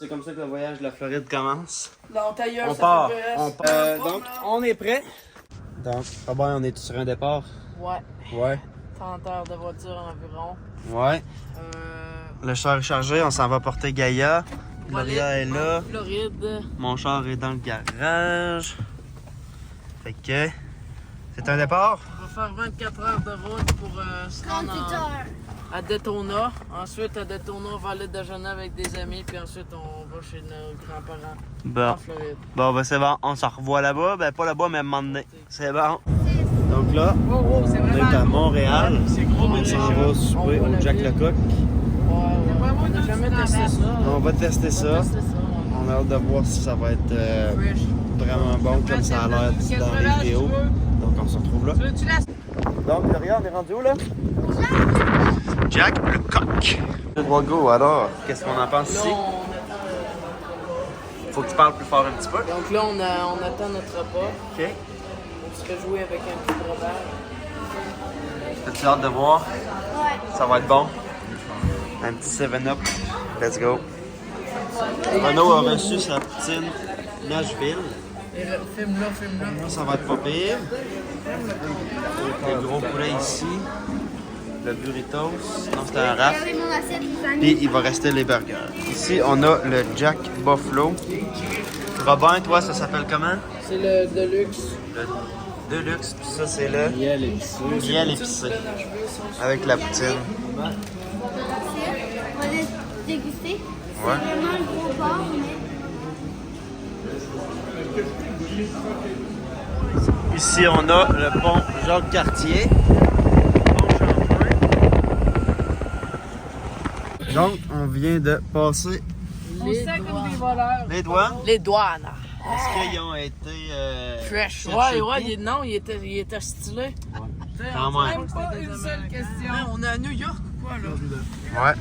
C'est comme ça que le voyage de la Floride commence. Non, ta gueule, On ça part. fait On part. Donc, on est prêt. Donc, Robert, on est sur un départ. Ouais, Ouais. 30 heures de voiture environ. Ouais. Le char est chargé, on s'en va porter Gaïa. Gloria est là. Floride. Mon char est dans le garage. Fait que. C'est un départ? On va faire 24 heures de route pour se rendre 38 heures. à Daytona. Ensuite, à Daytona, on va aller déjeuner avec des amis. Puis ensuite, on va chez nos grands-parents Bon. en Floride. Bon, ben c'est bon. On se revoit là-bas. Ben, pas là-bas, mais à un moment donné. C'est bon. Donc là, c'est on est à Montréal. C'est gros, On s'en va souper voit au la Jack ville. Lecoq. On n'a jamais testé ça. On va tester ça. Tester ça. On a hâte de voir si ça va être Fresh. vraiment bon comme ça a l'air dans les vidéos. Donc on se retrouve là. Donc Gloria, on est rendu où là? Jack Lecoq. Go, alors, qu'est-ce qu'on en pense Là, ici? on attend, Faut que tu parles plus fort un petit peu. donc là, on attend notre repas. OK. On se fait jouer avec un petit breuvage. T'as-tu hâte de voir? Ouais. Ça va être bon. Un petit 7-up. Let's go. Renaud a reçu sa poutine Nashville. Et filme-là. Ça va être pas pire. Le gros poulet ici. Le burritos. Non, c'était un wrap. Regardez mon assiette, les amis. Puis il va rester les burgers. Ici, on a le Jack Buffalo. Robin, toi, ça s'appelle comment? C'est le Deluxe. Le Deluxe. Puis ça, c'est le Miel épicé. miel épicé. Avec la poutine. On va déguster. Ouais. C'est vraiment le gros porc, mais... Ici, on a le pont Jacques-Cartier. Donc, on vient de passer Les douanes. les douanes. Les douanes. Est-ce qu'ils ont été Fresh. chercher Ouais, le il était stylé. Quand même. Pas une seule question. On est à New York ou quoi, là? Ouais,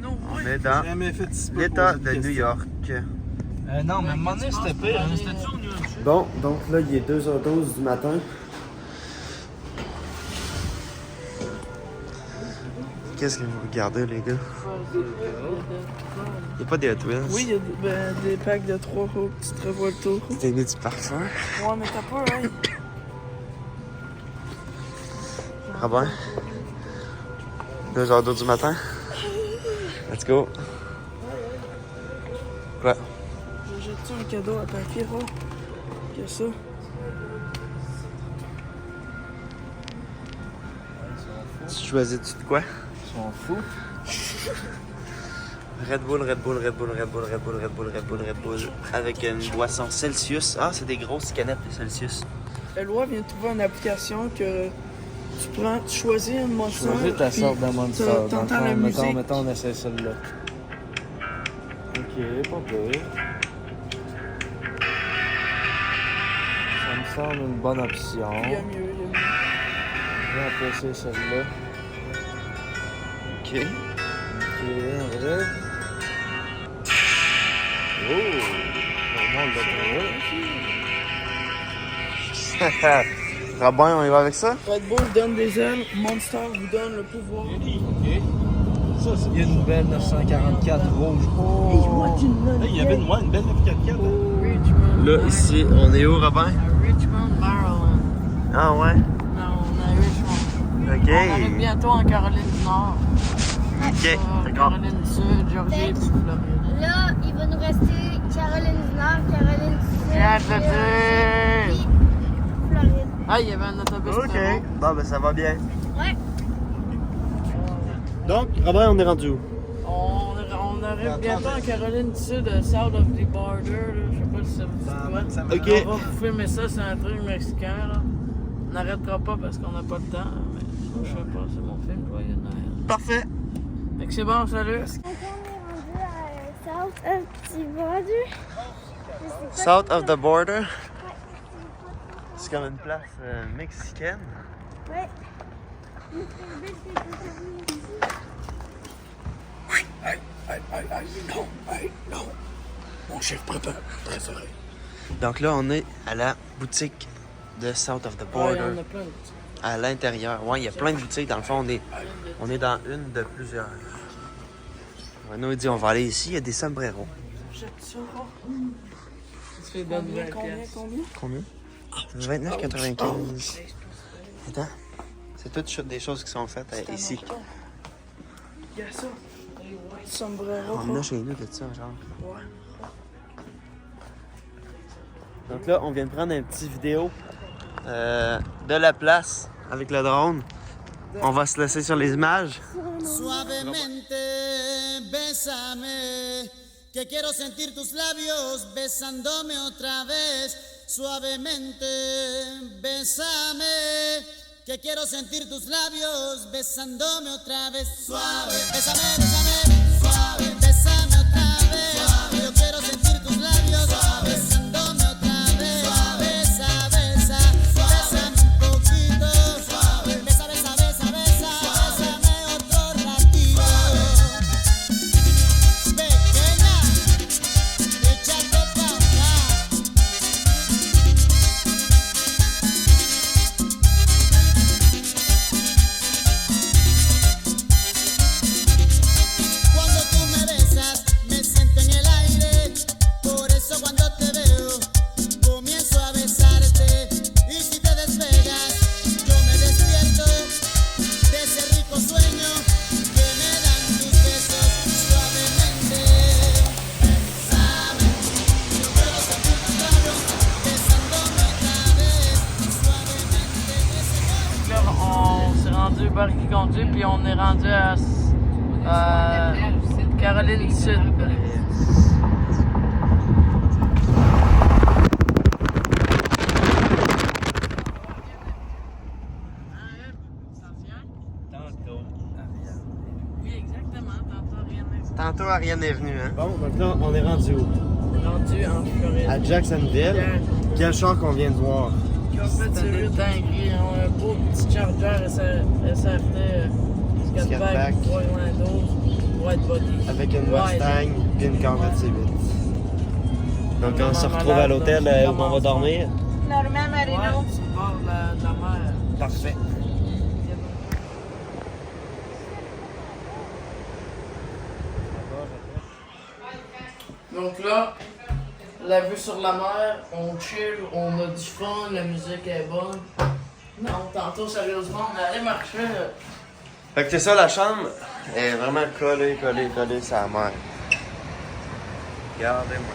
Non, on est dans l'État de New York. Non, mais à un moment donné, c'était pire. C'était-tu au New Hampshire? Bon, donc là, il est 2h12 du matin. Qu'est-ce que vous regardez, les gars? Il n'y a pas des Hot Wheels? Oui, il y a des packs de 3 roues, petite Revolto. T'as mis du parfum? Ouais, mais t'as pas, hein? Robin? 2h12 du matin? Let's go. Quoi? J'ai-tu un cadeau à papier, là? Qu'est-ce que ça? Tu choisis-tu de quoi? Ils sont fous. Red Bull, Red Bull, Red Bull, Red Bull, Red Bull, Red Bull, Red Bull, Red Bull. Avec une boisson Celsius. Ah, c'est des grosses canettes de Celsius. Eloi vient de trouver une application que tu choisis une monster. Choisis ta puis sorte de monster. T'entends la Mettons, musique. mettons, on essaie celle-là. Ok, pas pire. Ça me semble une bonne option. Il y a mieux, il y a mieux. On va essayer celle-là. OK. Ok, vrai. Oh! Normal, le Robin, on y va avec ça? Red Bull donne des ailes, Monster vous donne le pouvoir. Ok. Ça, c'est il y a une belle 944 rouge. Il Il y avait une belle 944. Richmond. Là, ici, on est où, Robin? À Richmond, Maryland. Ah ouais? Non, on est à Richmond. On arrive OK. bientôt en Caroline du Nord. OK, d'accord. Caroline du Sud, Georgie et Floride. Là, il va nous rester Caroline du Nord, Caroline du Sud, Viens te dire. puis Floride. Ah, il y avait un autobus OK. très beau. Bon, ben ça va bien. Ouais. Donc, Robin, on est rendu où? On arrive bientôt en Caroline du Sud, south of the border. Là. Je sais pas si ça vous dit quoi. OK. On va vous filmer ça, c'est un truc mexicain. Là. On n'arrêtera pas parce qu'on n'a pas le temps. Mais je sais pas, c'est mon film Joyeux Noël. Parfait. Fait que c'est bon, salut. Donc, on est rendu à South of the Border. Je sais pas South of the border. C'est comme une place mexicaine. Ouais. Non. Mon chef préféré. Donc là, on est à la boutique de South of the Ouais, Border. on a plein de petits. À l'intérieur. Ouais, il y a plein de boutiques. Dans le fond, on est dans une de plusieurs. Renaud il dit on va aller ici, il y a des sombreros. J'achète ça. Tu fais donne 20 piastres. Combien? 29,95. Attends. C'est toutes des choses qui sont faites ici. Il y a ça. Les white sombreros. On en a chez nous de ça, genre. Ouais. Donc là, on vient de prendre une petite vidéo de la place avec le drone. On va se laisser sur les images. Suavemente, bésame, que quiero sentir tus labios besándome otra vez. Suavemente, bésame, que quiero sentir tus labios besándome otra vez. Suave, bésame, bésame, suave, bésame otra vez. Suave, yo quiero sentir tus labios besándome otra vez. Suave, besa, besa, bésame un poquito. Suave, besa, besa, besa, besa, bésame otro ratito. Pequeña, échate pa' acá. Cuando tú me besas, me siento en el aire. Por eso cuando te veo, comienzo a besarte. Y si te despegas, yo me despierto de ese rico sueño que me dan tus besos suavemente. Bésame, yo quiero sentir tus labios besándome otra vez. Suavemente, Là, on s'est rendu au bar qui conduit, puis on est rendu à Caroline du Sud. Oui, exactement. Tantôt, Ariane est venue, hein? Bon, donc là, on est rendu où? Rendu en Floride. À Jacksonville. Quel char qu'on vient de voir? En fait, c'est 8 ans gris. On a un beau petit Charger SRT Skatback. 312 White Body. Avec une Ouais, Mustang et une Corvette C8. Donc on se retrouve à l'hôtel où on va dormir. Normal, Ouais, Marino. sur le bord de la mer. Parfait. Donc là, la vue sur la mer, on chill, on a du fun, la musique est bonne. Non, tantôt, sérieusement, on allait marcher. Fait que c'est ça, la chambre est vraiment collée sur la mer. Regardez-moi.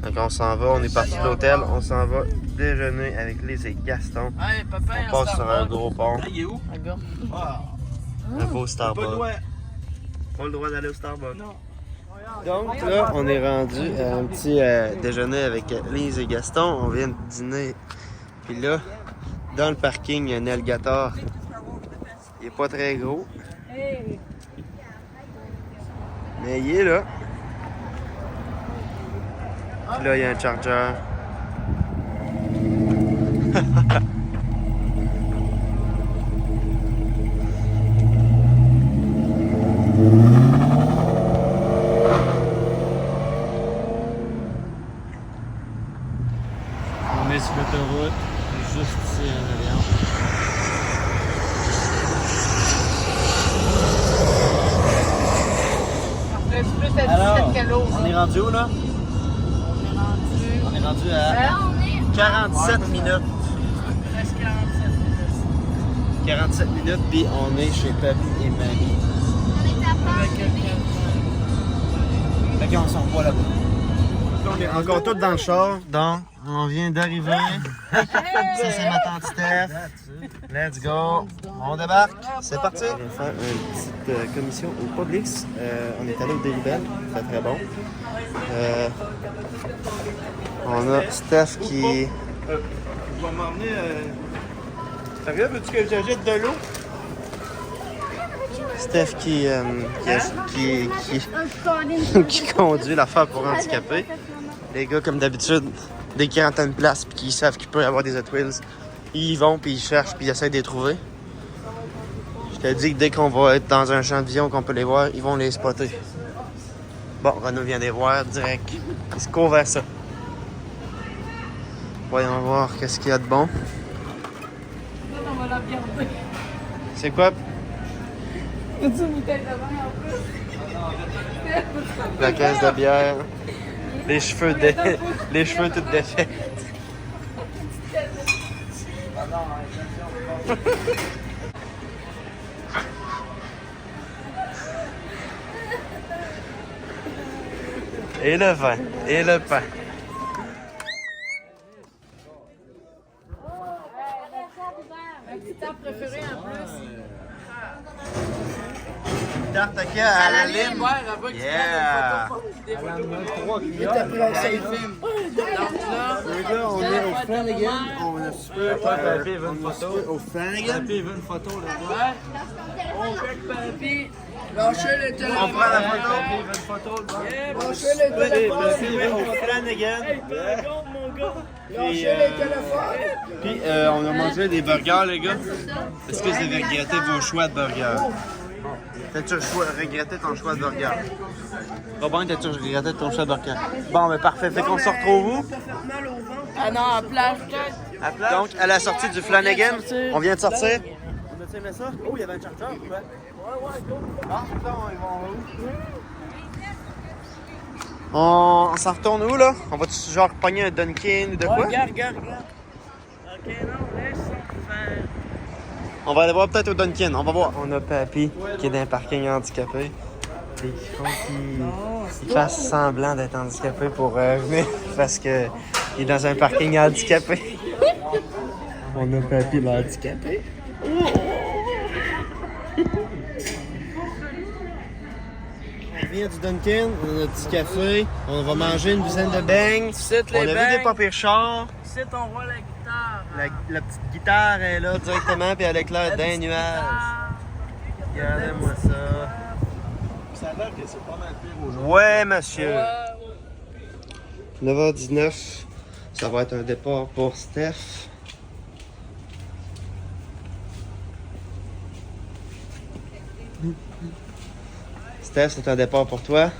Donc on s'en va, on est parti de l'hôtel, on s'en va déjeuner avec Lise et Gaston. Hey, papa, On passe sur un gros pont, Il est où? Regarde. un beau Starbucks. Pas le droit d'aller au Starbucks. Donc là, on est rendu à un petit déjeuner avec Lise et Gaston. On vient de dîner. Puis là, dans le parking, il y a un alligator. Il est pas très gros. Mais il est là. Puis là, il y a un charger. On est sur l'autoroute, juste ici en arrière. C'est plus à 17 kilos. On est rendu où là? On est rendu On est rendu à 47 minutes. presque 47 minutes. 47 minutes, puis on est chez Papy et Mamie. Avec quelqu'un. Fait qu'on s'en voit là-bas. On est encore tous dans le char, donc on vient d'arriver. Ça, c'est ma tante Steph. Let's go. On débarque. C'est parti. On va faire une petite commission au Publix. On est allé au Délibel. C'est très bon. On a Steph qui... Je vais m'emmener... Sérieux, veux-tu que j'ajoute de l'eau? Steph qui conduit l'affaire pour handicapés. Les gars, comme d'habitude, dès qu'ils rentrent à une place et qu'ils savent qu'il peut y avoir des Hot Wheels, ils y vont, puis ils cherchent, puis ils essaient de les trouver. Je te dis que dès qu'on va être dans un champ de vision, qu'on peut les voir, ils vont les spotter. Bon, Renaud vient de les voir direct. Il se court vers ça. Voyons voir qu'est-ce qu'il y a de bon. On va la regarder. C'est quoi? Veux-tu une bouteille de vin en plus? La caisse de bière. Les cheveux les cheveux tout défaits. Et le vin. Et le pain. Un petit tarte préféré en plus. Tarte à la lime. Yeah! Il est après un film. Les gars, on est au Flanagan. On a super Papy veut une photo. au Flanagan. Papy veut une photo, là. Ouais. On fait que papy. Lâchez le téléphone. On prend la photo. Papy veut une photo, là. Lâchez le téléphone. Papy va au Flanagan. Lâchez le téléphone. Puis on a mangé des burgers, les gars. Est-ce que vous avez regretté vos choix de burgers? T'as-tu regretté ton choix de burger? Robin, t'as-tu regretté ton choix de burger? Bon, mais parfait. Fait qu'on se retrouve où? Ah non, à plage. Donc, à la sortie du Flanagan, on vient de sortir. On a-tu aimé ça? Oh, il y avait un charger, ouais. Ah, putain, ils vont où? On s'en retourne où, là? On va-tu genre pogner un Dunkin ou de quoi? Regarde. Ok, non, laisse faire. On va aller voir peut-être au Dunkin, on va voir. On a Papy qui est dans un parking handicapé. Et il faut qu'il fasse semblant d'être handicapé pour venir parce qu'il est dans un parking handicapé. On a Papy l'handicapé. On vient du Dunkin, on a un petit café, on va manger une dizaine de beignes. On a vu des pas pires chars. Ici, on voit la guitare. La petite guitare est là directement, puis elle éclaire d'un nuage. Regardez-moi ça. Ça a l'air que c'est pas mal pire aujourd'hui. Ouais, monsieur. 9h19, ça va être un départ pour Steph. Steph, c'est un départ pour toi.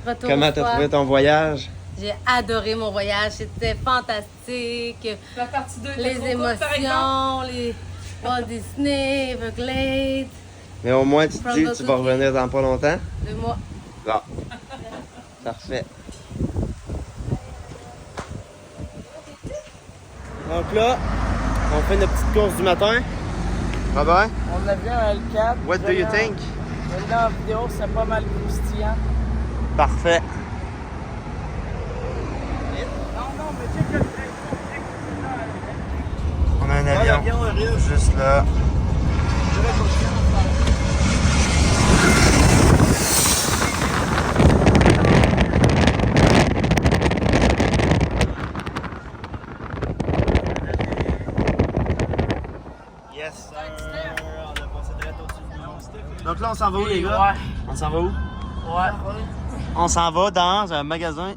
Retour Comment au t'as foie. trouvé ton voyage? J'ai adoré mon voyage, c'était fantastique. La partie 2 Les émotions, les Walt Disney, Everglades, Mais au moins, tu te dis que tu vas revenir dans pas longtemps. 2 mois. Bon. Parfait. Donc là, on fait notre petite course du matin. Robert, On a vu un L4. what do you think? Là, en vidéo, c'est pas mal croustillant. Parfait. On a un avion juste là. Yes, sir. On a passé direct au-dessus de nous. Donc là, on s'en va où, les gars? Ouais. On s'en va où? Ouais. On s'en va dans un magasin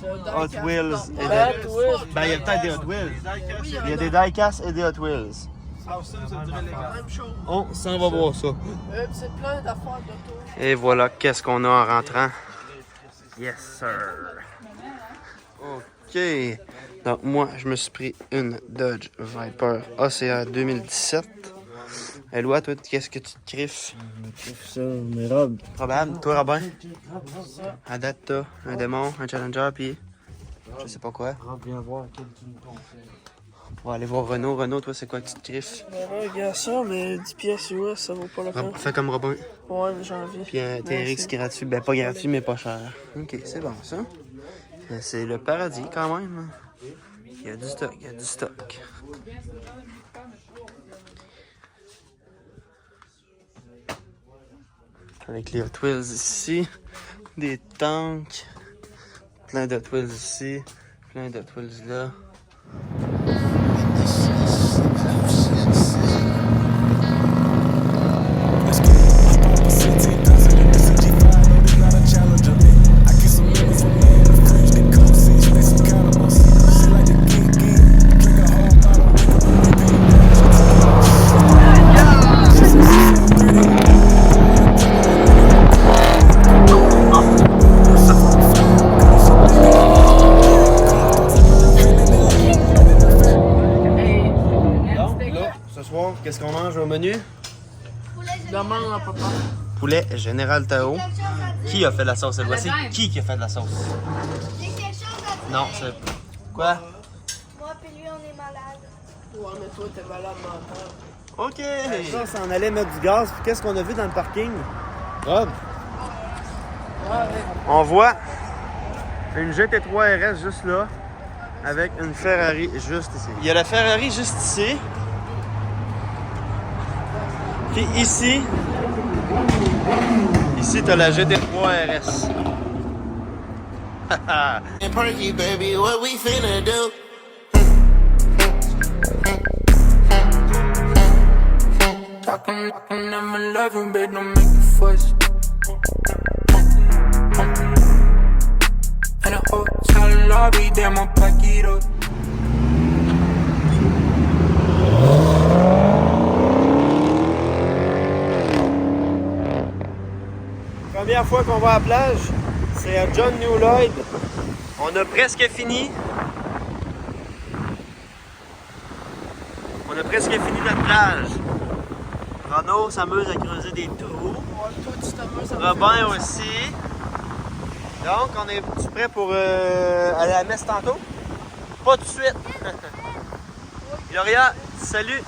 Hot Wheels. Et de... Hot Wheels. Ben, il y a peut-être des Hot Wheels. Il y a des die-cast et des Hot Wheels. On s'en va voir ça. C'est plein d'affaires d'auto. Et voilà, qu'est-ce qu'on a en rentrant. Yes, sir. OK. Donc, moi, je me suis pris une Dodge Viper ACR 2017. Eloi, toi, qu'est-ce que tu te griffes? Ça, mes robes. Probable. Toi, Robin? À date, t'as un démon, un Challenger, puis je sais pas quoi. Rob, viens voir quel tu me conseilles. On va aller voir Renaud. Renaud, toi, c'est quoi que tu te griffes? Regarde ça, mais 10 pièces US, ça vaut pas la peine. Fais comme Robin. Ouais, mais j'ai envie. Puis un TRX gratuit. Ben, pas gratuit, mais pas cher. OK, c'est bon, ça. C'est le paradis, quand même. Il y a du stock, il y a du stock. Avec les Hot Wheels ici, des tanks, Plein de Hot Wheels ici, plein de Hot Wheels là. Qu'est-ce qu'on mange au menu? Demande à papa. Poulet Général Tao. Qui a fait de la sauce cette fois-ci? Qui a fait de la sauce? J'ai quelque chose à dire. Non, c'est... Quoi? Moi et lui, on est malade. Ouais, mais toi, t'es malade mental. OK! Ça, on s'en allait mettre du gaz. Puis qu'est-ce qu'on a vu dans le parking? Rob? On voit une GT3 RS juste là, avec une Ferrari juste ici. Il y a la Ferrari juste ici. Puis ici, t'as la GT3 RS. Perky, baby, what we finna do? Talking, I'm in love, baby, don't make a fuss. In a hotel lobby, damn, I'll pack it up. Première fois qu'on va à la plage, c'est à John New Lloyd. On a presque fini. On a presque fini notre plage. Renaud s'amuse à creuser des trous. Robin aussi. Donc, on est prêt pour aller à la messe tantôt? Pas tout de suite. Gloria, salut!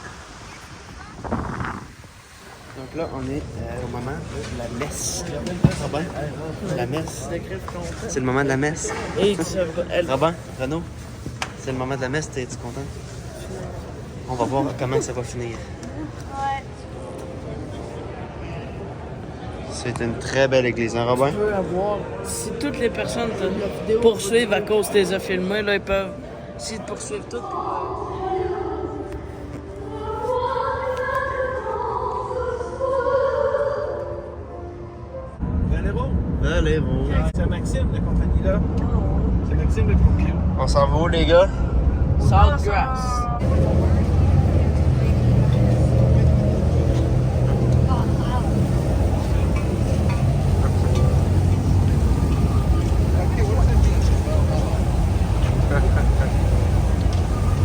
Donc là, on est au moment de la messe. Robin, la messe. C'est le moment de la messe. Robin, Renaud, c'est le moment de la messe. T'es-tu content? On va voir comment ça va finir. Ouais. C'est une très belle église, hein, Robin? Tu peux avoir... Si toutes les personnes te poursuivent à cause que tu les as filmés, là, ils peuvent essayer de poursuivre toutes. Valéro. C'est Maxime, la compagnie là. C'est Maxime le proprio. On s'en va où, les gars? Saltgrass.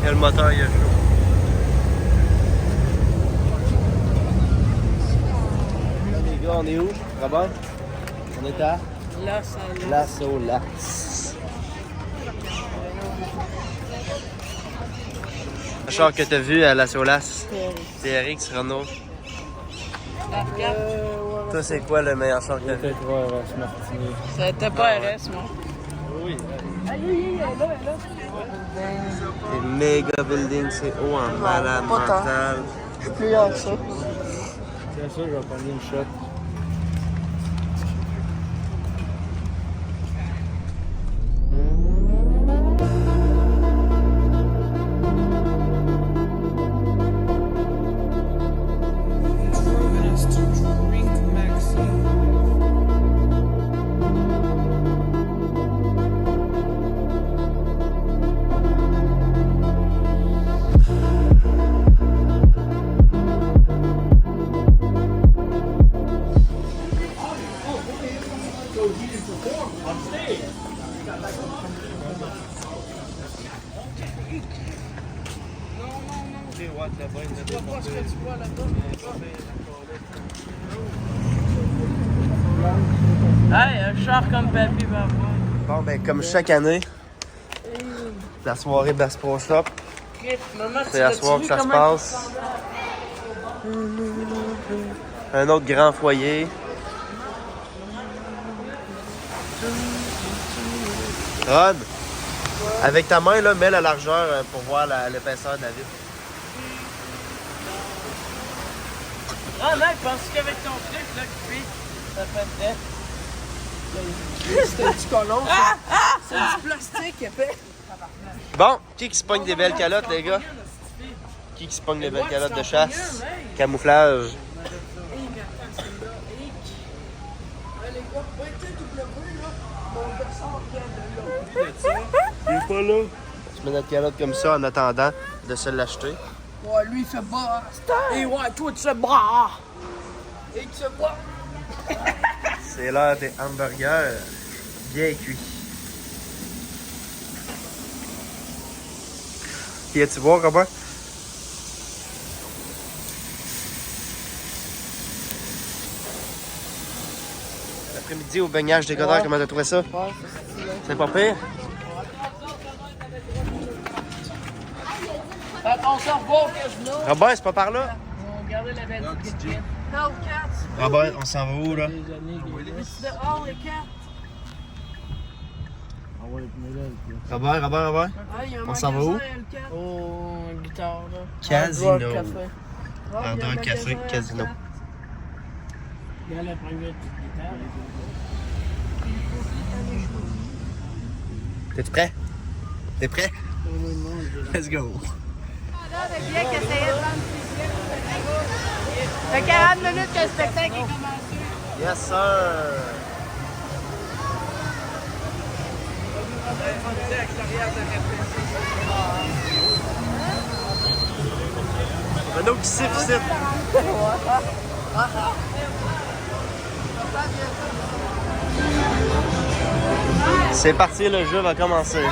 Et le moteur, il est chaud. Les gars, on est où, Robin? On est à Las Olas. Le char que t'as vu à Las Olas, c'est Eric, c'est Renaud. Toi, c'est quoi le meilleur char que t'as vu? C'était pas RS, moi. Oui. Les méga buildings, c'est haut en malade mental. Je plus à ça. C'est sûr, je vais prendre une shot. Hey, un char comme Papy va avoir. Bon, ben, comme chaque année, la soirée Bass Pro Shop, c'est à soir que ça se passe. Un autre grand foyer. Rod, avec ta main, là, mets la largeur pour voir l'épaisseur de la vitre. Ah non, je pense qu'avec ton truc, là, puis ça fait prêt. C'est un petit colon. C'est du plastique épais. Bon, qui se pogne des belles calottes, les gars? Qui se pogne des belles calottes de chasse? Camouflage. Il est pas là. Tu mets notre calotte comme ça en attendant de se l'acheter. Ouais, lui, il fait bas. Et ouais, toi, tu fais bras. Et tu fais bas. C'est l'heure des hamburgers bien cuits. Viens-tu voir, Robert? L'après-midi au baignage des Godard, comment t'as trouvé ça? C'est pas pire? Fait qu'on s'en va au casino. Robert, c'est pas par là? On regardait la belle petite. Non, 4. Robert, on s'en va où, là? C'est dehors, les 4. Robert. Ah, il y a un On s'en va où? magasin, le 4. Oh, une guitare, là. Casino. Hard Rock Café. Hard Rock Café, casino. Il y a la première petite guitare. T'es prêt? T'es prêt? Let's go! Ça fait 40 minutes que le spectacle est commencé. Yes, sir! Renaud qui siffle ici. C'est parti, le jeu va commencer.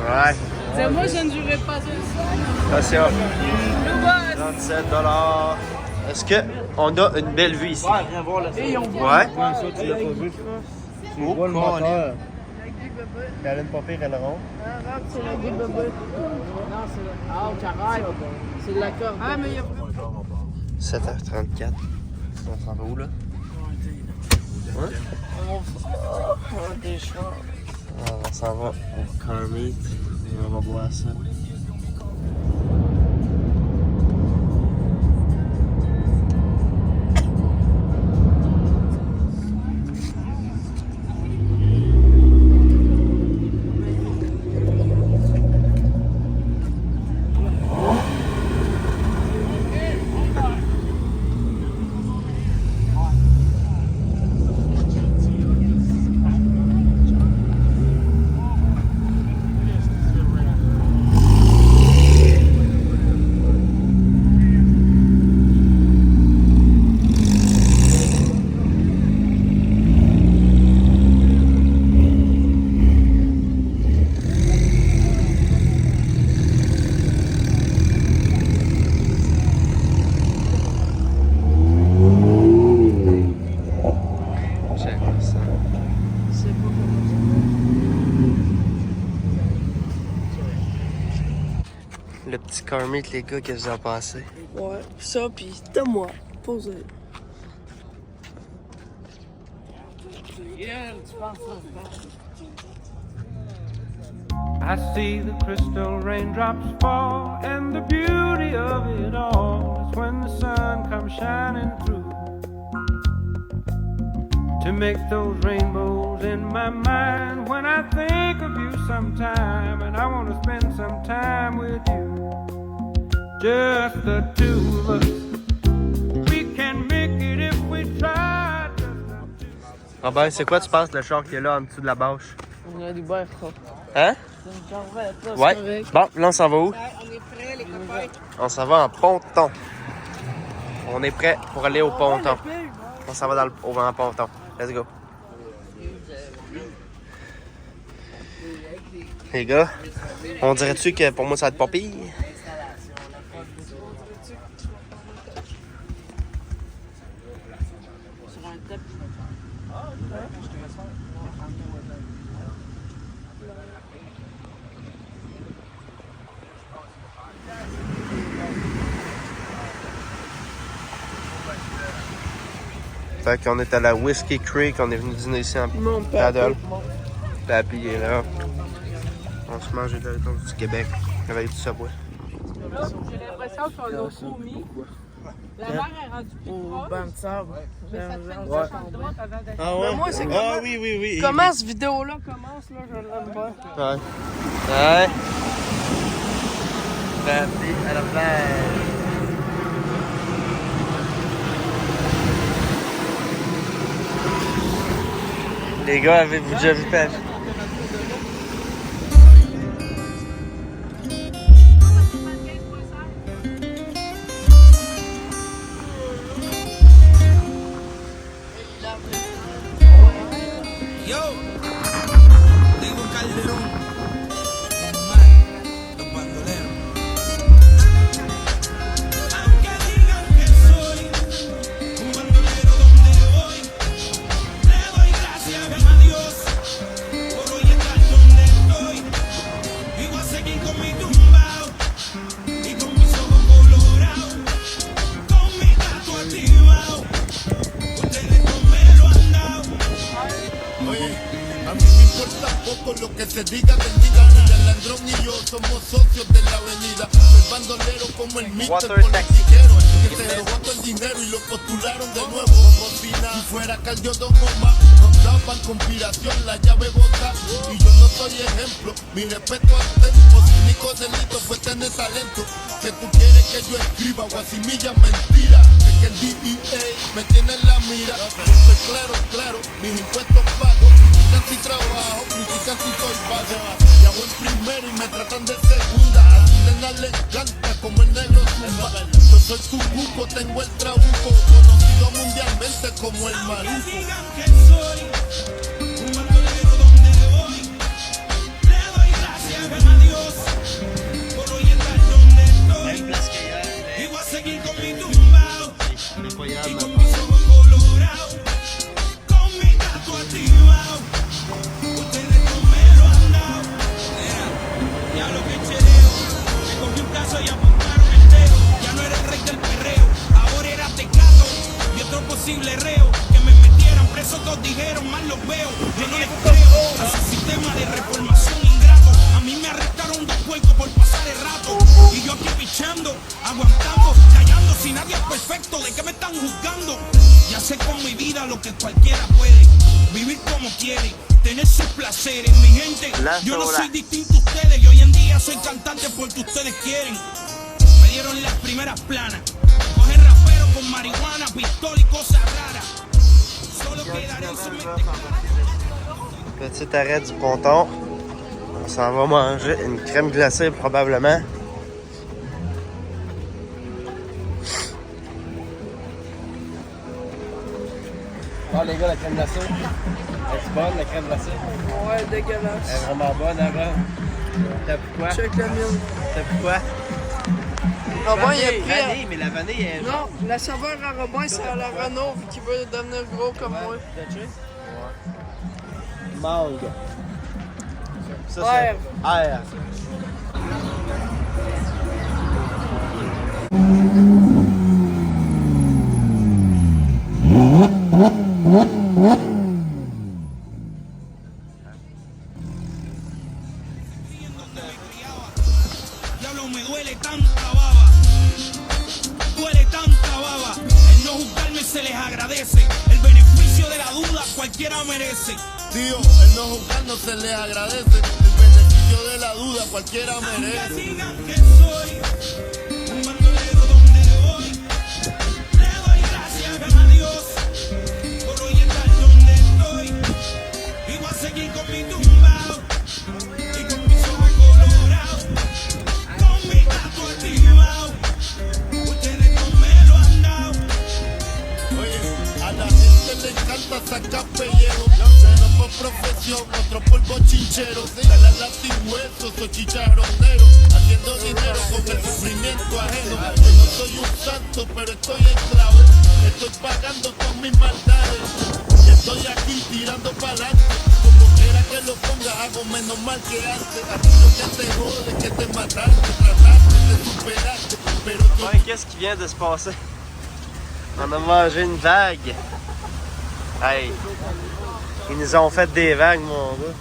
Ouais. Moi, je ne jouerai pas ça. Attention. 37 $. Est-ce qu'on a une belle vue ici? Ouais, viens voir le Et on Ouais. Ouais, ça, tu l'as pas vu, je pense. Tu Oh, vois le moteur. Caroline pas pire, elle ronde. C'est la guide bébé. Non, c'est la. Ah, carré. C'est de la corde. Ah, mais il y a. 7h34. On s'en va où, là? Ouais? Des chevaux. On s'en va au car meet et on va boire ça. Le petit car meet, les gars, qu'est-ce que vous en pensez? Ouais, ça, pis de moi. Posez. I see the crystal raindrops fall, and the beauty of it all is when the sun comes shining through to make those rainbows in my mind when I think of you sometime, and I want to spend some time with you, just the two of us. We can make it if we try, just the two. Robert, c'est quoi tu penses le char qui est là en dessous de la bâche? On a du beurre, frère. Hein? C'est une corvette, là, c'est Ouais. correct. Bon, là, on s'en va où? On est prêts, les copains. On s'en va en ponton. On est prêt pour aller au ponton. On s'en va en ponton. Let's go. Les gars, on dirait-tu que pour moi, ça va être pas pire? Fait qu'on est à la Whiskey Creek, on est venu dîner ici en paddle. Papy est là. On se mange de la du Québec avec du Subway. J'ai l'impression qu'on a soumis. La mer est rendue plus au proche. banc de sable. Mais ça te fait une Ouais. chance droite avant d'être... Ah ouais? moi, c'est Ah comment- oui, oui, oui. Comment cette vidéo-là commence, là, je l'aime pas. Ouais. Ouais. Parti à la plage. Les gars, avez-vous déjà vu pêche? Yo, digo Calderón, normal, los bandoleros. Aunque digan que soy un bandolero donde voy, le doy gracias a Dios por hoy estar donde estoy. Y voy a seguir con mi tumbao y con mis ojos colorados, con mi gato activado. Ustedes no me lo han dado. Oye, a mí me importa poco lo que se diga del día. Mira, Landrón y yo somos socios de la avenida. El bandolero como el mito, el politiquero, que se robó todo el dinero y lo postularon de nuevo. Como si nada fuera Caldio Don Goma. Nos daban conspiración, la llave bota. Y yo no soy ejemplo, mi respeto al tempo. Si único delito fue tener talento. Que tú quieres que yo escriba guasimilla mentira. Que el DEA me tiene en la mira. Estoy claro, mis impuestos pagos. Critican si trabajo, critican si soy vago. Y hago en primero y me tratan de segunda. A tu nena le encanta como el negro zumba. Yo soy su buco, tengo el trabuco. Conocido mundialmente como el Aunque maluco. digan que soy un bandolero donde voy, le doy gracias a Dios por hoy estar donde estoy. Y voy a seguir con mi tumbao y con mis ojos colorados, con mi gato activado. Ustedes no me lo han dado. Ya lo que chereo, me cogí un caso y apuntaron el dedo. Ya no era el rey del perreo, ahora era Tecato y otro posible reo. Que me metieran preso, todos dijeron, mal los veo. Yo no les creo a ese sistema de reformación ingrato. A mí me arrestaron 2 puercos por pasar el rato. Y yo aquí pichando, aguantando, callando. Si nadie es perfecto, ¿de qué me están juzgando? Ya sé con mi vida lo que cualquiera puede. Vivir como quiere, tener sus placeres. Mi gente, yo no soy distinto a ustedes. Y hoy en día soy cantante porque ustedes quieren. Me dieron las primeras planas. Coger rapero con marihuana, pistola y cosas raras. Solo quedaré en su mente. Petit arrêt du ponton. On s'en va manger une crème glacée probablement. Ah, les gars, la crème glacée. Elle est bonne, la crème glacée. Ouais, dégueulasse. Elle est vraiment bonne, avant. T'as pris quoi? Check la mienne. T'as pris quoi? Robin, il a pris... Vanille, mais la vanille est... Non, la saveur à Robin, c'est à la Renault qui veut devenir gros comme moi. Mangue. Ça, Air. c'est... Air. Diablo, me duele tanta baba. Duele tanta baba. El no juzgarme se les agradece. El beneficio de la duda cualquiera merece. Tío, el no juzgar no se les agradece. El beneficio de la duda cualquiera Aunque merece. digan que soy un bandolero donde voy, le doy gracias a Dios por hoy estar donde estoy. Y voy a seguir con mi tumbao y con mis ojos colorados, con mi gato activado. Ustedes no me lo han dado. Oye, a la gente le encanta sacar pellejo. Uno por profesión, otro por bochinchero. Dale lápiz huesos o chicharronero. Haciendo dinero con el sufrimiento ajeno. Yo no soy un santo, pero estoy esclavo. Estoy pagando con mis maldades. Y estoy aquí tirando para adelante. Como quiera que lo ponga, hago menos mal que antes. Aquí lo que te jode, que te mataste, trataste de superarte. Pero tú Ouais, qu'est-ce qui vient de se passer? On a mangé une vague. Hey! Ils nous ont fait des vagues, mon gars.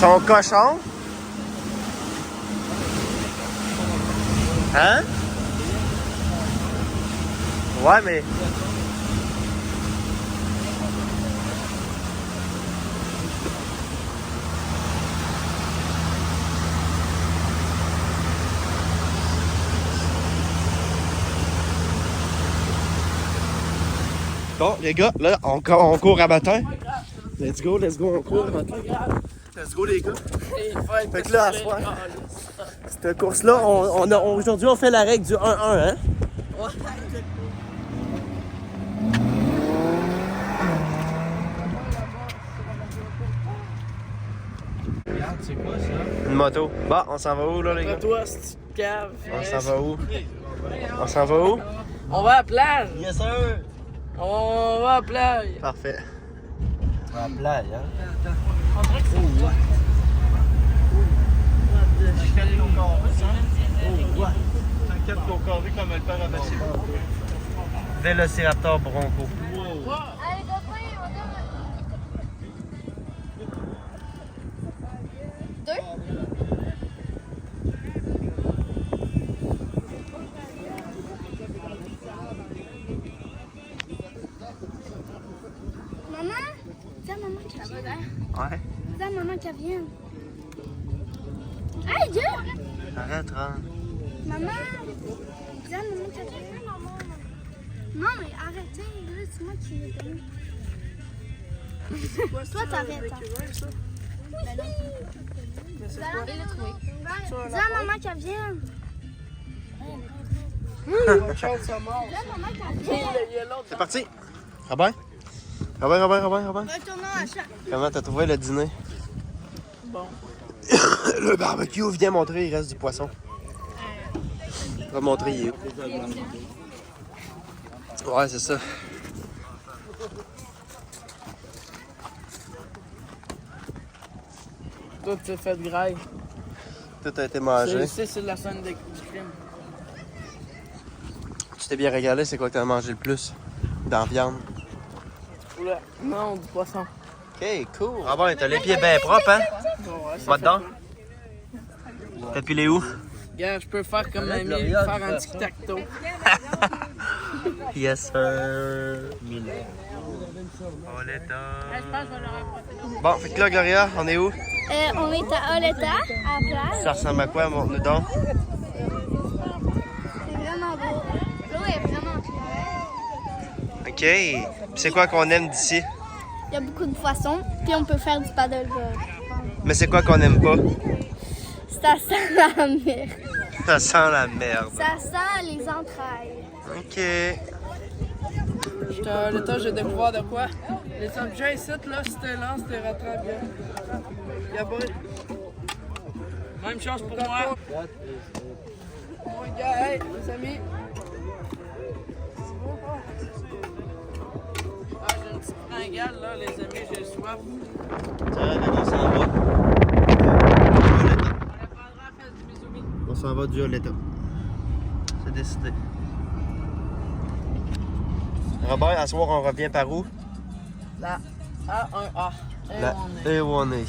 sont cochons. Hein? Ouais, mais... Bon, les gars, là, on court à matin. Let's go, on court à matin. Let's go, les gars. Fait que là, à soir, cette course-là, aujourd'hui, on fait la règle du 1-1, hein? Regarde, c'est quoi ça? Une moto. Bon, on s'en va où, là, les gars? Toi, c'est cave. On s'en va où? On s'en va où? On va à la plage. Yes, sir! On va à la plage. Parfait. On va à la plage, hein? On dirait que c'est toi. T'inquiète ton carré comme elle perd à Massimo. Vélociraptor Bronco. Allez, copain, on donne. 2. Maman, dis à maman qu'elle va là. Ouais. Dis à maman qu'elle vienne. Hey, Dieu! Arrête, Ron. Maman! Dis à maman qu'elle vienne. Non, mais arrêtez, là, c'est moi qui l'ai donné. Toi, t'arrêtes. Dis à maman qu'elle vienne. Dis à maman qu'elle vienne. C'est parti! Robin? Robin. Retournons à chaque. Comment t'as trouvé le dîner? Bon. Le barbecue, viens montrer, il reste du poisson. On va montrer, il est où? Ouais, c'est ça. Tout s'est fait de graille. Tout a été mangé. C'est la scène du crime. Tu t'es bien régalé, c'est quoi que t'as mangé le plus? Dans la viande. Là, non, du poisson. Ok, cool. Ah bon, t'as les pieds bien propres, hein? Bon, ouais, Va dedans. T'as pilé où? Gars, je peux faire comme Mamie, faire un tic-tac-toe. Yes, sir. Oleta. Bon, fait que là, Gloria, on est où? On est à Oleta, à la plage. Ça ressemble à quoi, montre-nous donc? C'est vraiment beau. L'eau est vraiment claire. Ok. Puis c'est quoi qu'on aime d'ici? Il y a beaucoup de poissons, puis on peut faire du paddleboard. Mais c'est quoi qu'on aime pas? Ça sent la mer. Ça sent la merde. Ça sent les entrailles. Ok. J'étais à l'état, j'ai découvert de quoi? Les objets ici, là, c'était lent, c'était rattrapé. Y'a pas... Même chose pour moi. Mon gars, hey, les amis. Ah, j'ai une petite fringale, là, les amis, j'ai soif. On s'en va. On s'en va du Oleta. C'est décidé. Robert, à soir, on revient par où? Là, A1A. Là, et où on est.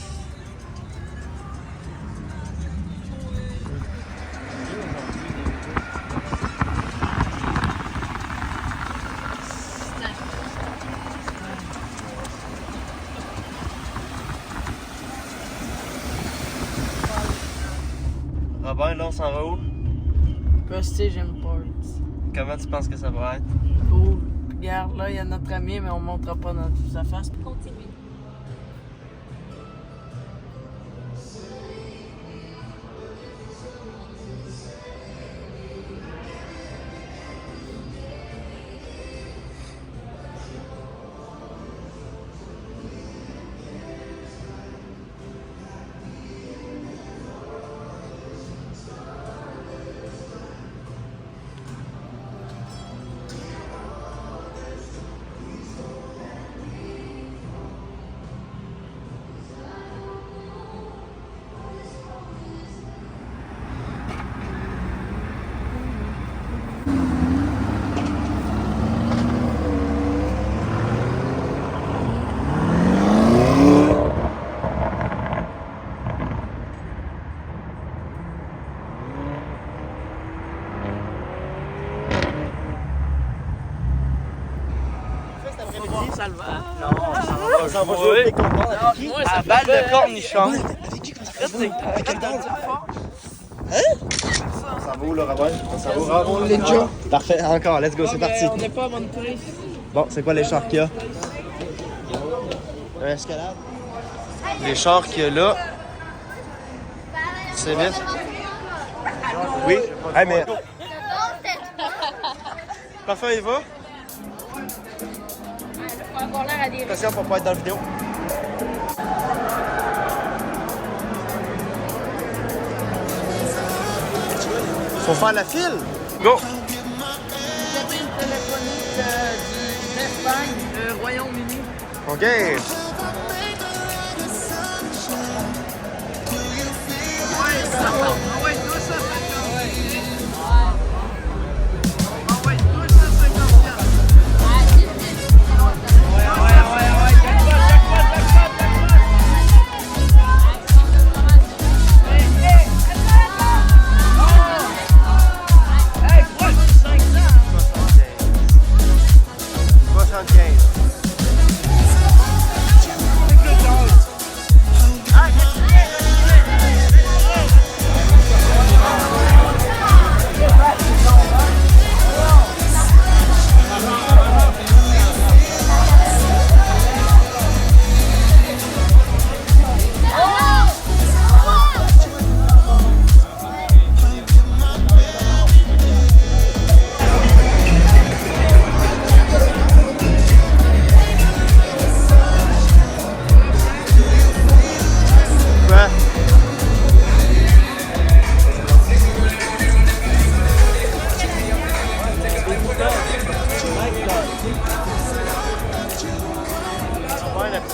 Robert, là, on s'en va où? Prestige Import. Comment tu penses que ça va être? Cool. Regarde, là, il y a notre ami, mais on ne montrera pas dans sa face. Continue. ça le va. On s'en va jouer avec qui? Moi, ça balle de cornichon. Ça va où, là, Robin? Ça va où, Robin? Ninja. Parfait, encore, let's go, c'est parti. On n'est pas à bonne prise. Bon, c'est quoi les chars qu'il y a? Un escalade? Les chars qu'il y a là. C'est vite? Oui? Hey, mais... Parfait, il va? Faut avoir l'air à des... Attention pour pas être dans la vidéo. Faut faire la file. Go! J'avais une téléphonique d'Espagne, Royaume-Uni. OK. Ça va. Ah ouais, 250. Ah ouais, 250.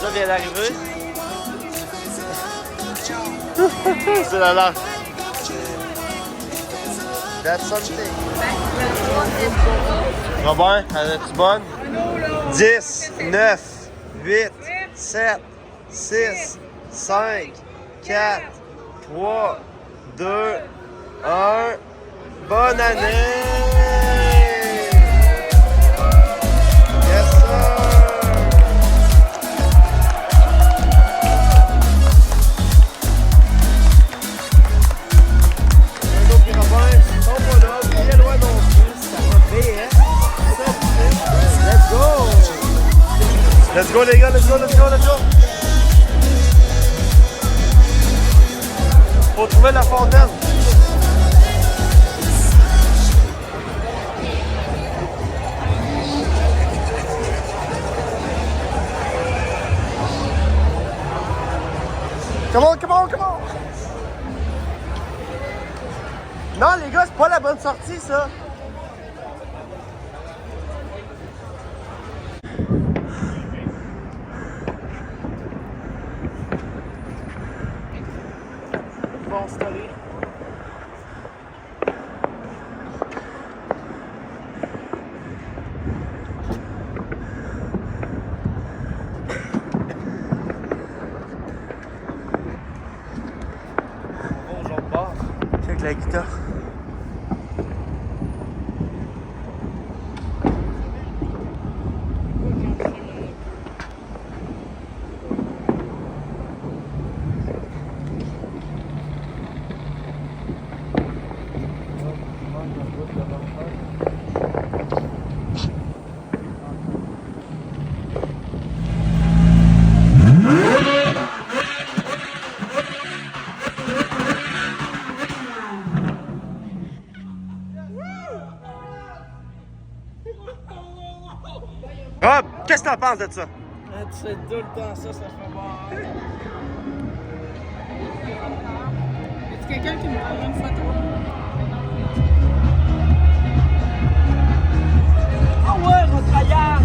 Ça vient d'arriver. C'est la lâche. That's something. Robin, es-tu bonne? 10, 9, 8, 7, 6, 5, 4, 3, 2, 1. Bonne année! Yes, sir! Let's go les gars, let's go, let's go, let's go! Faut trouver la fontaine. Come on, come on, come on! Non les gars, c'est pas la bonne sortie ça! Bon, installer. Bonjour, bar. Check la guitare. Rob, qu'est-ce que t'en penses de ça? Tu fais tout le temps ça, ça fait bon. Est-ce quelqu'un qui me prendra une photo? Ah ouais, retraillard!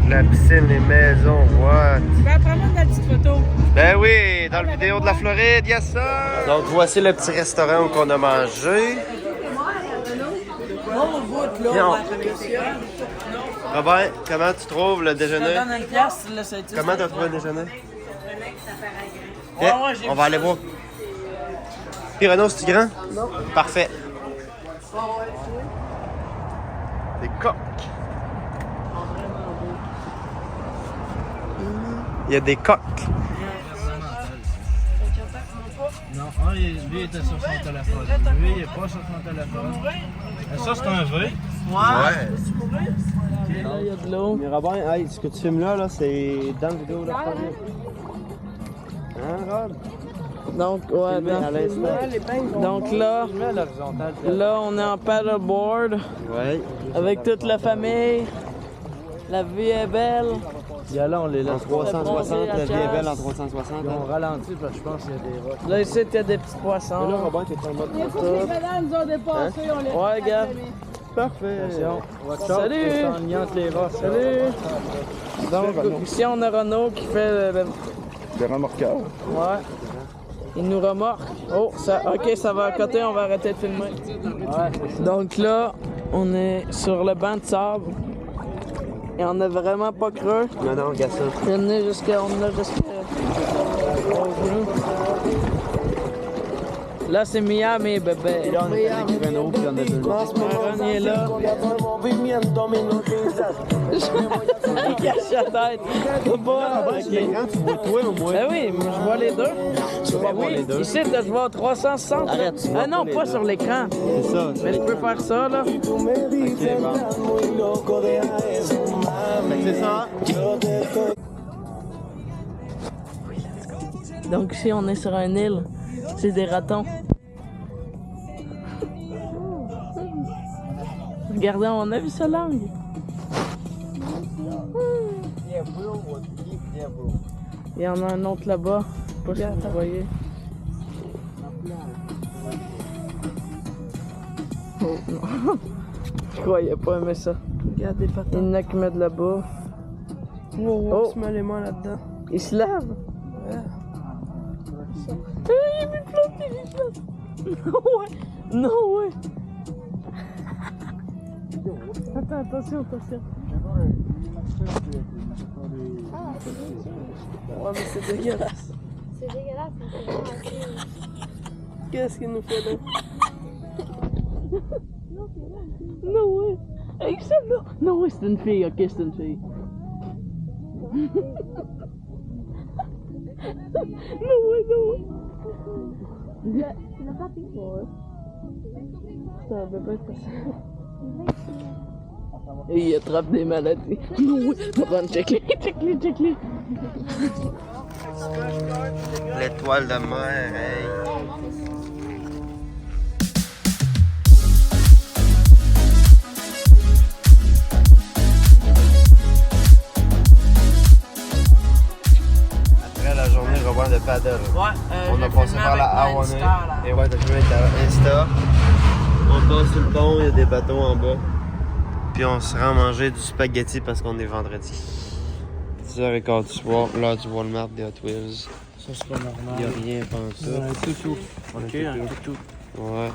La piscine, les maisons, what? Ben, prends-moi une petite photo. Ben oui, dans le vidéo de la Floride, yes sir! Donc voici le petit restaurant où on a mangé. On goûte là, Bien. on va apprécier. Robin, comment tu trouves le Je te déjeuner? donne une pièce, là, c'est tout. Comment t'as trouvé le déjeuner? Ouais, Ok, ouais, j'ai on vu va aller ça. voir. Puis Renaud, c'est-tu grand? Non. Parfait. Des coques. Il y a des coques. Non, lui était sur son téléphone. Lui, il est pas sur son téléphone. Ça, c'est un vrai. Ouais. Là, il y a de l'eau. Mais Robin, hey, ce que tu filmes là, c'est dans le vidéo là. Hein, Rob? Donc, ouais, À l'instant. donc là, on est en paddleboard Ouais. avec toute la famille. La vie est belle. Là, on les En laisse 360, la vie est belle en Puis 360. on ralentit parce que je pense qu'il y a des roches. Là, ici, il y a des petits Mais là, poissons. Robin, t'es en mode photo. Ouais, gars. Parfait. Salut. On entre les roches. Salut. Donc, ici, on a Renaud qui fait Le remorqueur. Ouais. Il nous remorque. Oh, ça, ok, ça va à côté, on va arrêter de filmer. Donc là, on est sur le banc de sable. Et on est vraiment pas creux. Non, regarde ça. On est jusqu'à au genou. Là, c'est Miami, bébé. Là, on est avec Renaud, puis on a deux. Aaron est là. Il cache la tête. L'écran, tu vois toi au moins. Ben oui, moi, je vois les deux. Ben oui, ici, je vois 360. Arrête, tu vois Ah non, pas les pas deux. sur l'écran. C'est ça. Mais je peux faire ça, là. Ok, bon. Fait que c'est ça. Donc ici, on est sur une île. C'est des ratons. Regardez, on a vu sa langue. Il y en a un autre là-bas. Je sais pas si vous voyez. Oh non. Je croyais pas aimer ça. Regardez, pas. Il y en a qui mettent là-bas. Oh, il se met les mains là-dedans. Il se lave. Il me flotte. Non, ouais. Non, ouais. Attends, attention. Ouais, mais c'est dégueulasse. C'est dégueulasse, mais c'est vraiment assez. Qu'est-ce qu'il nous fait là? Non, ouais. Hey, ça, non. Non, ouais, c'est une fille. Ok, c'est une fille. Non, ouais. Tu l'as pas pris? Ça va pas être facile. Et il attrape des maladies. Non, ouais. Ron, check-les. L'étoile de mer, hey. Après la journée, Robin de paddle. Ouais, On a passé par la Awane. Et ouais, t'as joué avec ta Insta. On passe sur le pont, il y a des bateaux en bas. Puis on se rend manger du spaghetti parce qu'on est vendredi. 10h15 du soir, l'heure du Walmart des Hot Wheels. Ça, c'est pas normal. Il n'y a rien pendant ça. Un toutou. Ok, un toutou. Ouais.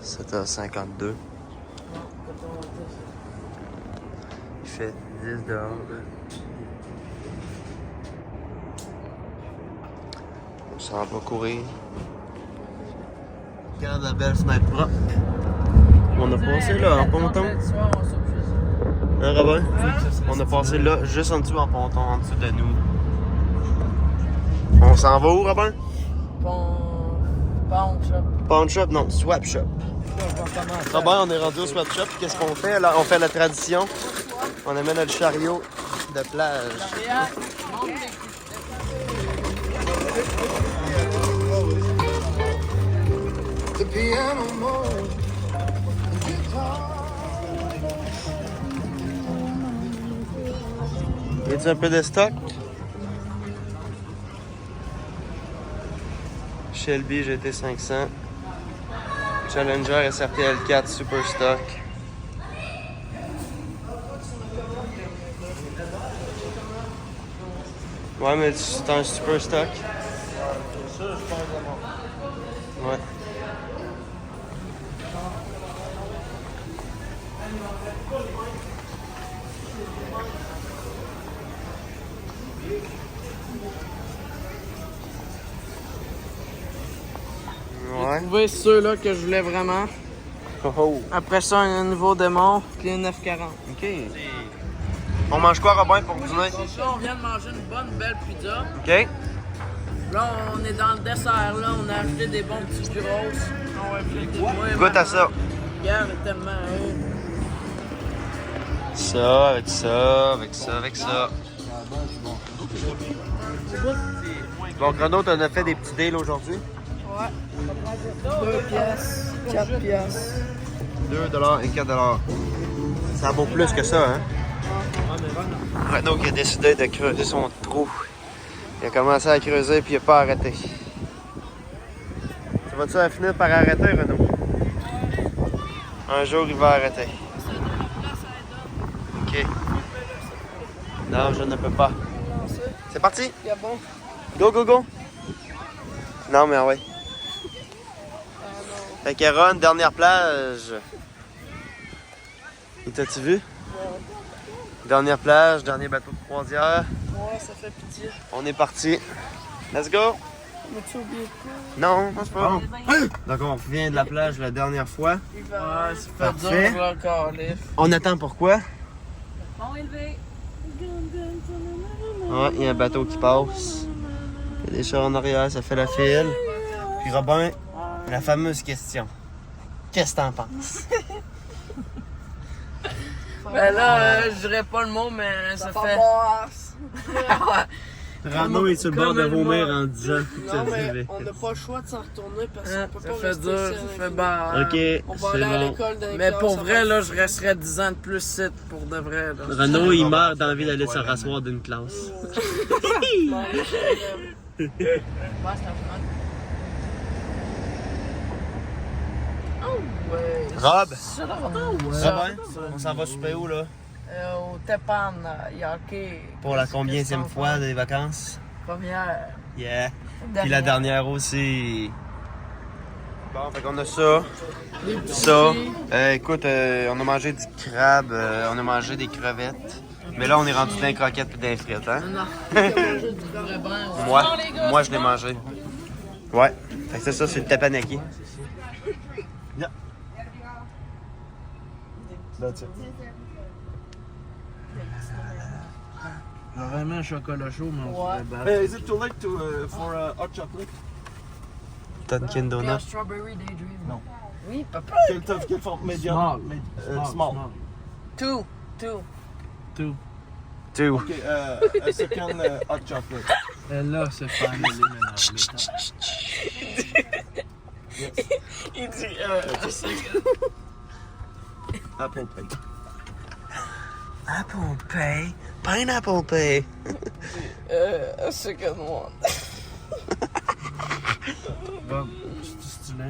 7h52. Il fait 10 dehors. On s'en va courir. Regarde la belle fenêtre propre. On a passé là en ponton. Hein, Robin? On a passé là, juste en dessous en ponton, en dessous de nous. On s'en va où, Robin? Pawn shop. Pawn shop? Non, swap shop. Robin, on est rendu au swap shop. Qu'est-ce qu'on fait? Là, on fait la tradition. On amène le chariot de plage. The piano mode. Y a-t-il un peu de stock? Shelby GT500. Challenger SRT-L4 Super Stock. Ouais, mais c'est un Super Stock. Ouais. Ouais. trouvé ceux-là que je voulais vraiment. Oh. Après ça, un nouveau démon, puis un 9,40. OK. On mange quoi, Robin, pour dîner? Là, on vient de manger une bonne belle pizza. OK. Là, on est dans le dessert, là. On a acheté des bons petits gyros. Goûte à ça. Regarde, tellement. Ça, avec ça, avec ça, avec ça. Bon, Renaud, t'en as fait des petits deals aujourd'hui? Ouais. 2 piastres, 4 piastres. 2$ et 4$. Ça vaut plus que ça, hein? Renaud qui a décidé de creuser son trou. Il a commencé à creuser puis il n'a pas arrêté. Ça va-tu finir par arrêter, Renaud? Un jour, il va arrêter. OK. Non, je ne peux pas. C'est parti? Bon. Go, go, go! Non, mais ouais. Fait que Ron, dernière plage. Et t'as-tu vu? Dernière plage, dernier bateau de croisière. Ouais, ça fait pitié. On est parti. Let's go! M'as-tu oublié quoi? Non, c'est pas bon. Donc on revient de la plage la dernière fois. Ouais, ça fait Parfait. dur encore, les. On attend pourquoi? Bon élevé. Ouais, il y a un bateau qui passe. Il y a des chars en arrière, ça fait la file. Puis Robin, la fameuse question. Qu'est-ce que t'en penses? Ben là, je dirais pas le mot, mais ça fait. Renaud est sur le bord de vomir en disant Non, mais on n'a pas le choix de s'en retourner parce qu'on peut pas fait rester dur, ici ça avec fait nous. barre. Ok, On va c'est aller à bon. l'école d'un Mais classe, pour ça vrai, va là, être- je resterais 10 ans de plus site pour de vrai. Là. Renaud, il meurt d'envie d'aller se rasseoir d'une classe. Rob! Robin, on s'en va super où là? Au Tepan, Yaki. Pour la combienième fois des vacances? Première. Yeah! Puis la dernière aussi. Bon, fait qu'on a ça. Ça. Écoute, on a mangé du crabe, on a mangé des crevettes. Mais là, on est rendu dans les croquettes et dans les frites, hein? Moi, je l'ai mangé. Ouais. Fait que c'est ça, c'est le tapanaki. Yeah. That's it. J'aurais aimé un chocolat chaud, mais on se fait battre. Is it too late for hot chocolate? Dunkin' Donut. Strawberry Daydream. Non. Oui, papa. Quelle forme? Medium? Small. Two. Two. Okay, a second hot chocolate. Et là, c'est pas mêlé maintenant. Il dit, Apple pie. Apple pie. Pineapple pie. a second one. Bob, c'est stylé.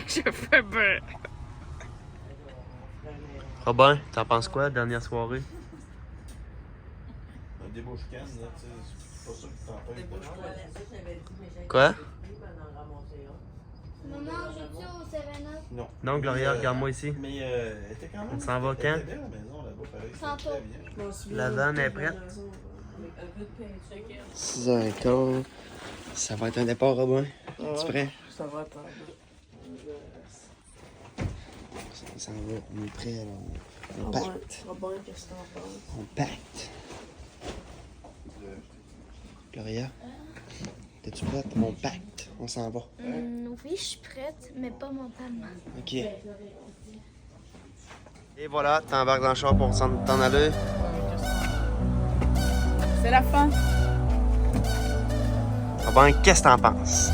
Je fais bien. Robin, t'en penses quoi, dernière soirée? Un débouche canne, là, tu sais, c'est pas ça qui t'empêche de... Quoi? Maman, je suis au 7-Up. Non. Non, Gloria, regarde-moi ici. Mais elle était quand même... On s'en va elle quand? était belle, la maison, là-bas, pareil. Tantôt. Très bien. La vanne est prête. 6h15. Ça va être un départ, Robin. Es-tu prêt? Ça va attendre. On s'en va. On est prêt, alors. On pacte. Robin, qu'est-ce que t'en penses? On pacte. Gloria, t'es-tu prête? On pacte. On s'en va. Oui, je suis prête, mais pas mentalement. OK. Et voilà, t'embarques dans le char pour t'en aller. C'est la fin. Robin, qu'est-ce que t'en penses?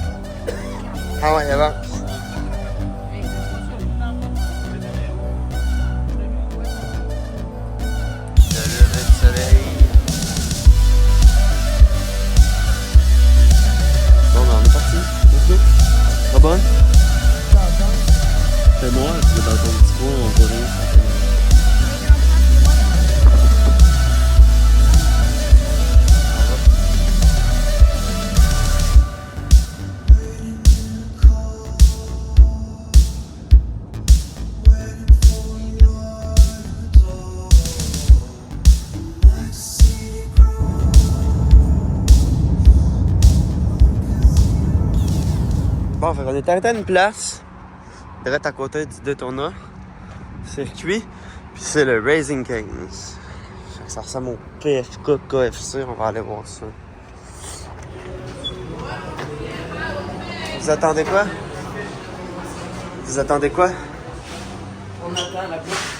Ah ouais, avance. Le lever du soleil. Bon, ben on est parti. Let's go. Robin? Fais-moi, tu vas dans ton petit coin, on voit rien. Bon, fait qu'on est arrêté à une place, direct à côté du Daytona circuit, puis c'est le Raising Cane's. Ça ressemble au PFK KFC, on va aller voir ça. Vous attendez quoi? Vous attendez quoi? On attend la bouche.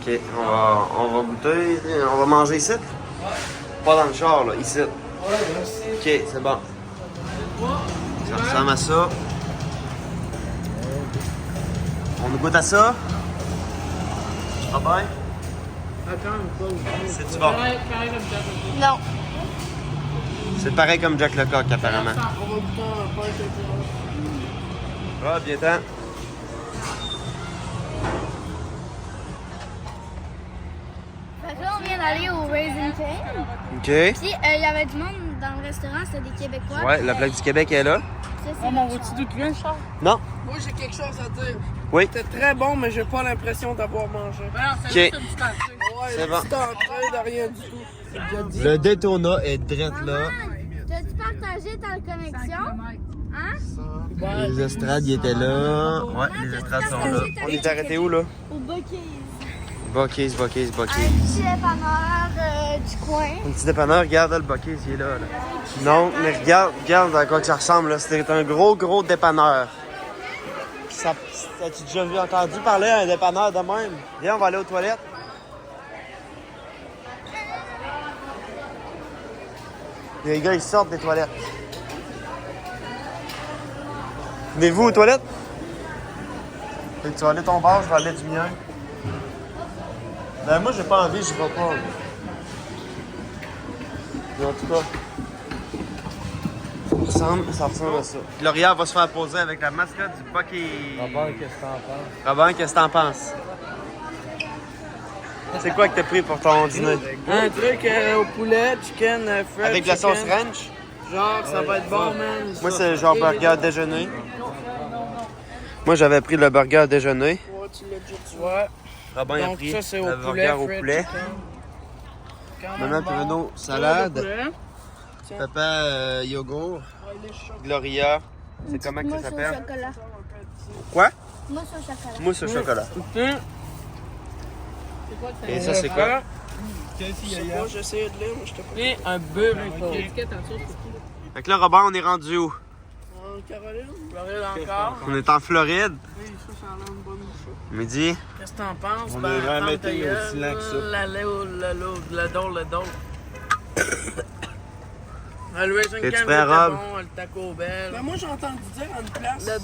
Ok, on va goûter, on va manger ici? Pas dans le char, là, ici. Ouais, merci. Ok, c'est bon. Ça ressemble à ça. On goûte à ça? Ah ben? C'est-tu bon? Non. C'est pareil comme Jack Lecoq, apparemment. On va goûter un pain de Ah, bien temps. Fait que là, on vient d'aller au Raising Cane. Ok. Puis, il y avait du monde dans le restaurant, c'était des Québécois. Ouais, la plaque du Québec est là. Ça, c'est Oh, mon vois-tu d'où tu viens, Charles? Non? Moi, j'ai quelque chose à dire. Oui. C'était très bon, mais j'ai pas l'impression d'avoir mangé. Ok. Ouais, C'est bon. c'est en train de rien du tout. Le Daytona est direct là. T'as-tu partagé ta connexion? Hein? Les estrades, ils étaient là. Ouais, les estrades sont là. On est arrêté où, là? Au Buc-ee's. Buc-ee's. Un petit dépanneur du coin. Un petit dépanneur, regarde, le Buc-ee's, il est là. Non, mais regarde à quoi que ça ressemble, là. C'était un gros dépanneur. As-tu déjà entendu parler d'un dépanneur de même? Viens, on va aller aux toilettes. Les gars, ils sortent des toilettes. Venez-vous aux toilettes? Fait que tu vas aller ton bar, je vais aller du mien. Ben moi, j'ai pas envie, je vais pas. Mais en tout cas, ça ressemble à ça. Gloria va se faire poser avec la mascotte du Buc-ee's. Robert, qu'est-ce que t'en penses? Robin, qu'est-ce que t'en penses? C'est quoi que t'as pris pour ton dîner? Un truc au poulet, chicken, fried Avec la sauce chicken. ranch? Genre, ça va être bon, man. Moi, c'est genre burger déjeuner. Moi, j'avais pris le burger déjeuner. Ouais, tu l'as déjà dit. Ouais. Robin a Donc, pris ça, c'est au le poulet, burger au fried poulet. chicken. Maman, tu veux nos salades? Tiens. Papa, yogourt. Gloria. C'est comment que ça Mousse au s'appelle? chocolat. Quoi? Mousse au chocolat. Mousse au chocolat. Tiens. Et ça, c'est quoi? Je sais pas, j'essayais de lire, mais je t'ai pas. Et un burrito. Fait que là, Robin, on est rendu où? En Caroline? Floride encore. On est en Floride. Oui, ça a l'air une bonne bouche. Midi. Qu'est-ce que t'en penses? On est vraiment été aussi lent que ça. Le dol. Le Raising T'es-tu Cane prêt, était Rob? bon, le Taco Bell. Mais moi, j'ai entendu dire à une place. Le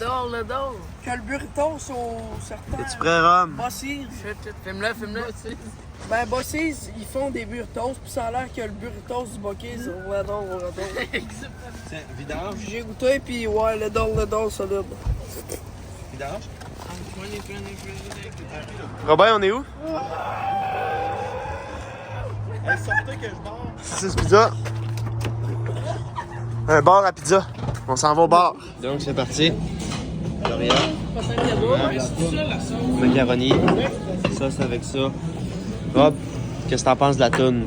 dol. Que le burritos au certain. Es-tu prêt, Rob? Bossies. Filme-le. Ben, Bossies, ils font des burritos, puis ça a l'air que le burritos du Buc-ee's, on l'adore. Tiens, vidange. J'ai goûté, puis ouais, le dol, solide. Vidange. Robin, on est où? Elle sortait que je dors. C'est pizza. Un bar à pizza. On s'en va au bar. Donc, c'est parti. Gloria. Macaroni. Sauce avec ça. Rob, qu'est-ce que t'en penses de la toune?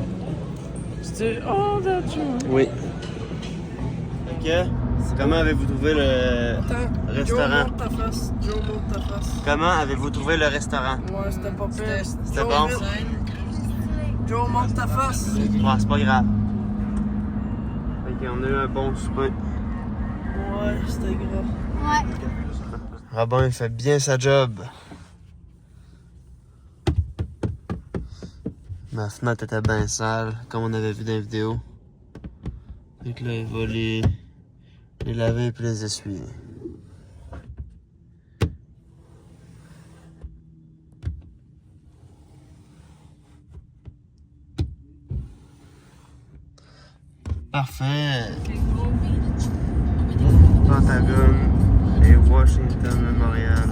C'était all that you. Oui. Ok. Comment avez-vous trouvé le restaurant? Joe, monte ta face. Comment avez-vous trouvé le restaurant? Ouais, c'était pas pire. C'était bon? Joe, monte ta face. Ouais, c'est pas grave. Ok, on a eu un bon souper. Ouais, c'était gras. Ouais. Robin fait bien sa job. Ma fenêtre était bien sale, comme on avait vu dans la vidéo. Fait que là, il va les laver et les essuyer. Parfait. Pentagone et Washington Memorial.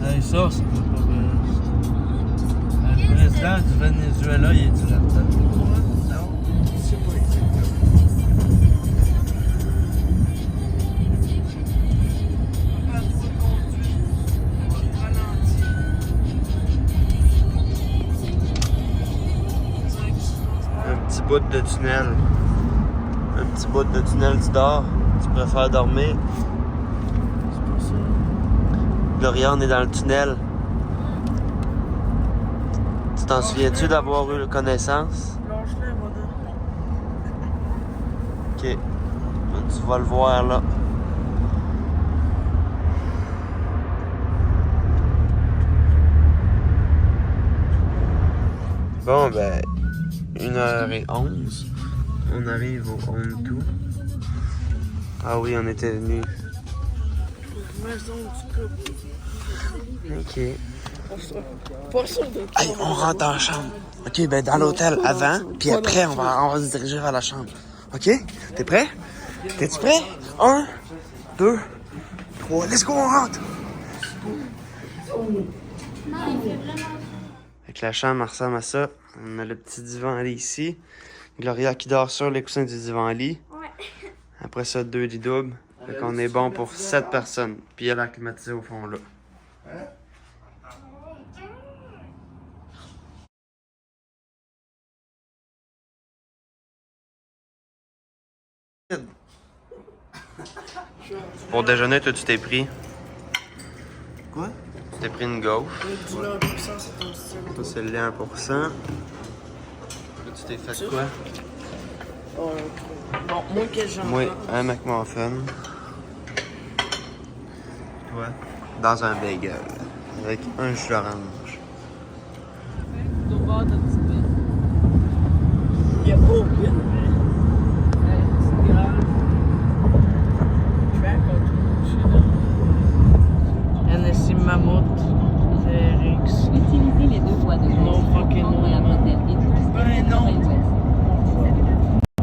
Hey, ça, c'est pas bien. Le président du Venezuela, il est-tu là-dedans? Non, je sais pas exactement. Un petit bout de tunnel. Un petit bout de tunnel, tu dors. Tu préfères dormir. Gloria, on est dans le tunnel. Tu t'en souviens-tu d'avoir eu connaissance? Lâche-le, moi, Ok. Tu vas le voir là. Bon, ben, 1h11. On arrive au Home 2. Ah oui, on était venus. Maison du couple. Ok. Pas sûr de Hey, on rentre dans la chambre. Ok, ben dans l'hôtel avant, puis après, on va se diriger vers la chambre. Ok? T'es prêt? T'es-tu prêt? 1, 2, 3, let's go, on rentre! Avec la chambre, elle ressemble à ça. On a le petit divan-lit ici. Gloria qui dort sur les coussins du divan-lit. Ouais. Après ça, 2 lits doubles. Fait qu'on est bon pour 7 personnes. Puis elle a climatisé au fond là. Pour déjeuner, toi, tu t'es pris? Quoi? Tu t'es pris une gauche. Du lait 1%, c'est ton style. Ça, c'est le lait 1%. Là, tu t'es fait quoi? Oh, ok. Bon, moi, qu'est-ce que j'en Moi, prends? un McMuffin. Toi? Dans un bagel. Avec un jus d'orange. Il y a aucune. NSI Mammouth, TRX. Utilisez les 2 voies de No fucking pour la bretelle et tout. Ben non.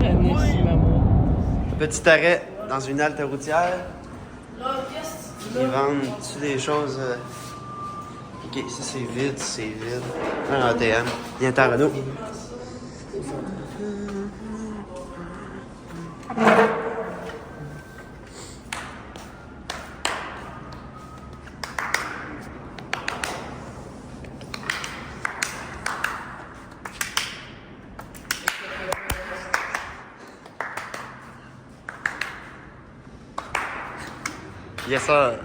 NSI Mammouth. Petit arrêt dans une halte routière. Ils vendent-tu des choses... Ok, ça c'est vide, c'est vide. Un ATM. Viens t'en Renaud. Yes sir.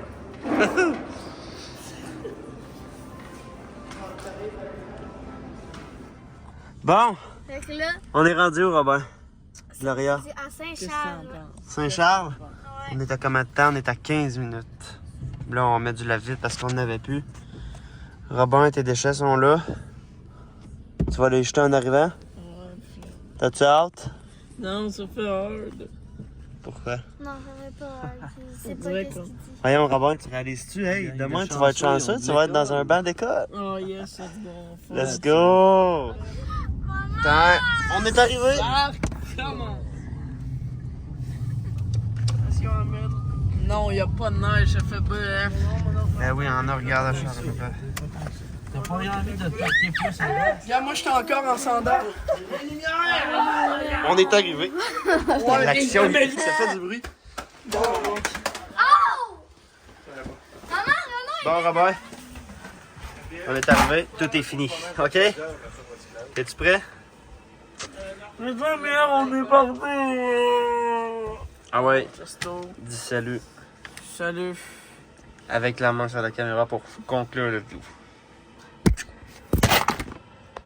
Bon, Fait que là, on est rendu où, Robin? Gloria. c'est à Saint-Charles. Saint-Charles? Ouais. On est à combien de temps? On est à 15 minutes. Là, on met du lave-vite parce qu'on n'avait plus. Robin, tes déchets sont là. Tu vas les jeter en arrivant? T'as-tu hâte? Non, ça fait hard. Pourquoi? Non, ça va pas. C'est pas dirait qu'est-ce qu'on- qu'il dit. Voyons, Robin, tu réalises-tu? Hey, demain, tu vas être chanceux, tu vas être dans un banc d'école. Oh yes, let's go. Let's go! Attends, on est arrivé! Ah, comment? Est-ce qu'il va en mettre? Non, il n'y a pas de neige, ça fait BF. Ben oui, on a regardé ça. T'as pas envie de péter plus à l'heure? Regarde, moi, j'étais encore en sandales. On est arrivé. L'action, ça fait du bruit. Oh! Maman, Bon, Robin, on est arrivé, tout est fini, ok? Es-tu prêt? Les premières, on est parti. Ah ouais, Presto. dis salut Salut. avec la main sur la caméra pour conclure le tout.